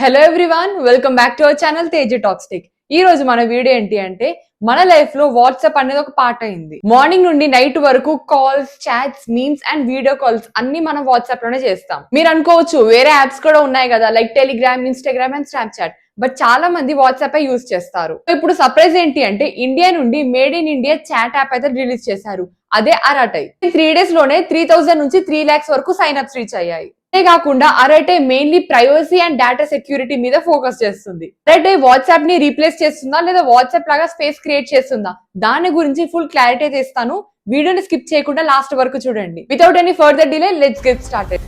Hello everyone, welcome back to our channel Teja talks tech. ఈ రోజు మన వీడియో ఏంటి అంటే మన లైఫ్ లో వాట్సాప్ అనేది ఒక పార్ట్ అయింది. మార్నింగ్ నుండి నైట్ వరకు calls, chats, memes and video calls అన్ని మనం వాట్సాప్ లోనే చేస్తాం. మీరు అనుకోవచ్చు వేరే యాప్స్ కూడా ఉన్నాయి కదా, like Telegram, Instagram and Snapchat. But చాలా మంది వాట్సాప్ యూజ్ చేస్తారు. ఇప్పుడు సర్ప్రైజ్ ఏంటి అంటే ఇండియా నుండి made in India chat app అయితే రిలీజ్ చేశారు. అదే అరాటై. 3 days లోనే 3000 నుంచి 3 lakhs వరకు సైన్ అప్స్ రీచ్ అయ్యాయి. కాకుండా Arattai mainly privacy and data security మీద ఫోకస్ చేస్తుంది. అరైటే వాట్సాప్ ని రీప్లేస్ చేస్తుందా లేదా వాట్సాప్ లాగా స్పేస్ క్రియేట్ చేస్తుందా దాని గురించి ఫుల్ క్లారిటీ అయితే ఇస్తాను. వీడియోని స్కిప్ చేయకుండా లాస్ట్ వరకు చూడండి. Without any further delay let's get started.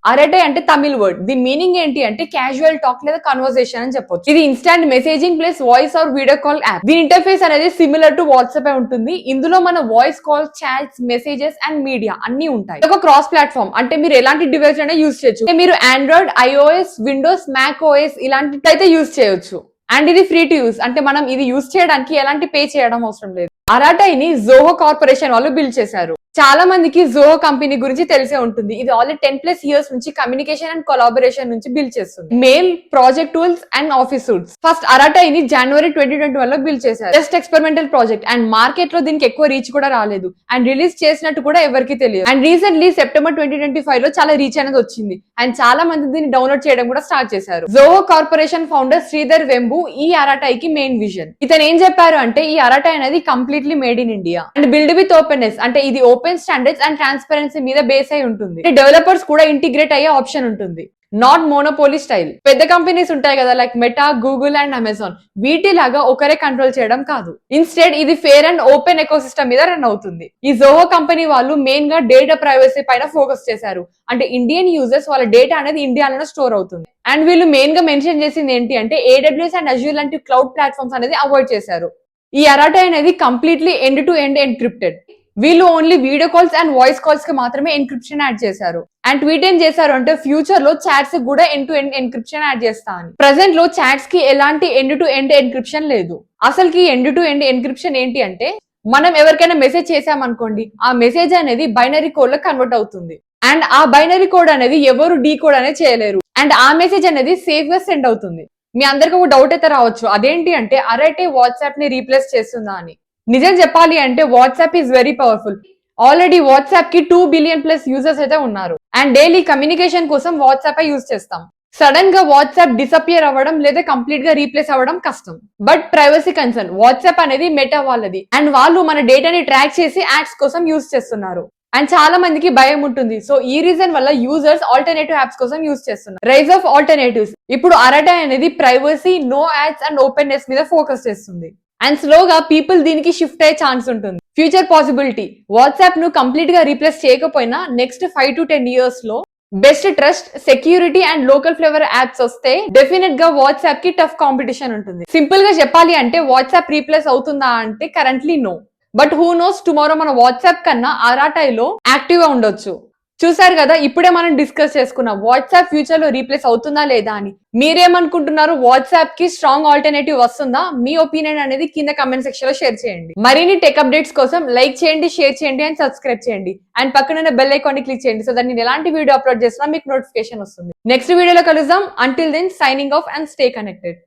Arattai అంటే తమిళ్ వర్డ్. దీని మీనింగ్ ఏంటి అంటే క్యాజువల్ టాక్ లేదా కన్వర్సేషన్ అని చెప్పొచ్చు. ఇది instant messaging plus voice or video call app. దీని ఇంటర్ఫేస్ అనేది సిమిలర్ టు వాట్సాప్ ఉంటుంది. ఇందులో మన voice call, chats, messages and media అన్ని ఉంటాయి. ఒక క్రాస్ ప్లాట్ఫామ్ అంటే మీరు ఎలాంటి డివైస్ అయినా యూజ్ చేయొచ్చు. మీరు Android, iOS, Windows, Mac OS ఇలాంటి అయితే యూజ్ చేయొచ్చు. అండ్ ఇది ఫ్రీ టు యూజ్ అంటే మనం ఇది యూజ్ చేయడానికి ఎలాంటి పే చేయడం అవసరం లేదు. అరాటైని జోహో కార్పొరేషన్ వాళ్ళు బిల్డ్ చేశారు. చాలా మందికి జోహో కంపెనీ గురించి తెలిసే ఉంటుంది. ఇది ఆల్రెడీ 10+ years నుంచి కమ్యూనికేషన్ అండ్ కొలాబరేషన్ నుంచి బిల్డ్ చేస్తుంది. Mail, project tools and office suites. First అరాటైని January 2021 లో బిల్డ్ చేశారు. Just experimental project and market లో దీనికి ఎక్కువ రీచ్ కూడా రాలేదు అండ్ రిలీజ్ చేసినట్టు కూడా ఎవరికి తెలియదు. అండ్ రీసెంట్లీ September 2025 లో చాలా రీచ్ అనేది వచ్చింది అండ్ చాలా మంది దీన్ని డౌన్లోడ్ చేయడం కూడా స్టార్ట్ చేశారు. జోహో కార్పొరేషన్ ఫౌండర్ శ్రీధర్ వెంబు ఈ అరాటైకి మెయిన్ విజన్. ఇతను ఏం చెప్పారు అంటే ఈ అరాటై అనేది completely made in India and build with openness అంటే ఇది ఓపెన్ స్టాండర్డ్స్ అండ్ ట్రాన్స్పరెన్సీ మీద బేస్ అయి ఉంటుంది. డెవలపర్స్ కూడా ఇంటిగ్రేట్ అయ్యే ఆప్షన్ ఉంటుంది. Not monopoly style. పెద్ద కంపెనీస్ ఉంటాయి కదా like Meta, Google and Amazon, వీటిలాగా ఒకరే కంట్రోల్ చేయడం కాదు. ఇన్స్టెడ్ ఇది ఫేర్ అండ్ ఓపెన్ ఎకోసిస్టమ్ మీద రన్ అవుతుంది. ఈ జోహో కంపెనీ వాళ్ళు మెయిన్ గా డేటా ప్రైవసీ పైన ఫోకస్ చేశారు. అంటే ఇండియన్ యూజర్స్ వాళ్ళ డేటా అనేది ఇండియాలోనే స్టోర్ అవుతుంది. అండ్ వీళ్ళు మెయిన్ గా మెన్షన్ చేసింది ఏంటి అంటే AWS అండ్ Azure లాంటి క్లౌడ్ ప్లాట్ఫామ్స్ అనేది అవాయిడ్ చేశారు. ఈ అరాటై అనేది completely end to end encrypted. వీళ్ళు only video calls and voice calls కి మాత్రమే ఎన్క్రిప్షన్ యాడ్ చేశారు. అండ్ ట్వీట్ ఏం చేశారు అంటే ఫ్యూచర్ లో చాట్స్ కూడా end to end encryption add చేస్తా అని. ప్రెసెంట్ లో చాట్స్ కి ఎలాంటి ఎండ్ టు ఎండ్ ఎన్క్రిప్షన్ లేదు. అసలుకి ఎండ్ టు ఎండ్ ఎన్క్రిప్షన్ ఏంటి అంటే మనం ఎవరికైనా మెసేజ్ చేసామనుకోండి, ఆ మెసేజ్ అనేది బైనరీ కోడ్ లో కన్వర్ట్ అవుతుంది. అండ్ ఆ బైనరీ కోడ్ అనేది ఎవరు డీ కోడ్ అనేది చేయలేరు. అండ్ ఆ మెసేజ్ అనేది సేఫ్ గా సెండ్ అవుతుంది. మీ అందరికి ఒక డౌట్ అయితే రావచ్చు, అదేంటి అంటే అరైటే వాట్సాప్ ని రీప్లేస్ చేస్తుందా అని. నిజం చెప్పాలి అంటే WhatsApp is very powerful. Already WhatsApp కి 2 billion+ యూజర్స్ అయితే ఉన్నారు. అండ్ డైలీ కమ్యూనికేషన్ కోసం వాట్సాప్ యూజ్ చేస్తాం. సడన్ గా వాట్సాప్ డిసపియర్ అవ్వడం లేదా కంప్లీట్ గా రీప్లేస్ అవ్వడం కష్టం. బట్ ప్రైవసీ కన్సర్న్, వాట్సాప్ అనేది మెటా వాళ్ళది అండ్ వాళ్ళు మన డేటాని ట్రాక్ చేసి యాడ్స్ కోసం యూజ్ చేస్తున్నారు. అండ్ చాలా మందికి భయం ఉంటుంది. సో ఈ రీజన్ వల్ల యూజర్స్ ఆల్టర్నేటివ్ యాప్స్ కోసం యూజ్ చేస్తున్నారు. Rise of alternatives. ఇప్పుడు అరాటై అనేది privacy, no ads and openness మీద ఫోకస్ చేస్తుంది. అండ్ స్లోగా పీపుల్ దీనికి షిఫ్ట్ అయ్యే ఛాన్స్ ఉంటుంది. ఫ్యూచర్ పాసిబిలిటీ, వాట్సాప్ ను కంప్లీట్ గా రీప్లేస్ చేయకపోయినా నెక్స్ట్ 5 to 10 years లో best trust, security and local flavour apps వస్తే డెఫినెట్ గా వాట్సాప్ కి టఫ్ కాంపిటీషన్ ఉంటుంది. సింపుల్ గా చెప్పాలి అంటే వాట్సాప్ రీప్లేస్ అవుతుందా అంటే currently no. But who knows, tomorrow మన వాట్సాప్ కన్నా అరాటైలో యాక్టివ్ గా ఉండొచ్చు. చూసారు కదా, ఇప్పుడే మనం డిస్కస్ చేసుకున్నాం వాట్సాప్ ఫ్యూచర్ లో రీప్లేస్ అవుతుందా లేదా అని. మీరేమనుకుంటున్నారు? వాట్సాప్ కి స్ట్రాంగ్ ఆల్టర్నేటివ్ వస్తుందా? మీ ఒపీనియన్ అనేది కింద కమెంట్ సెక్షన్ లో షేర్ చేయండి. మరిన్ని టెక్ అప్డేట్స్ కోసం లైక్ చేయండి, షేర్ చేయండి అండ్ సబ్స్క్రైబ్ చేయండి. అండ్ పక్కన బెల్ ఐకాన్ ని క్లిక్ చేయండి సో దట్ నేను ఎలాంటి వీడియో అప్లోడ్ చేసినా మీకు నోటిఫికేషన్ వస్తుంది. నెక్స్ట్ వీడియోలో కలుద్దాం. Until then signing off and stay connected.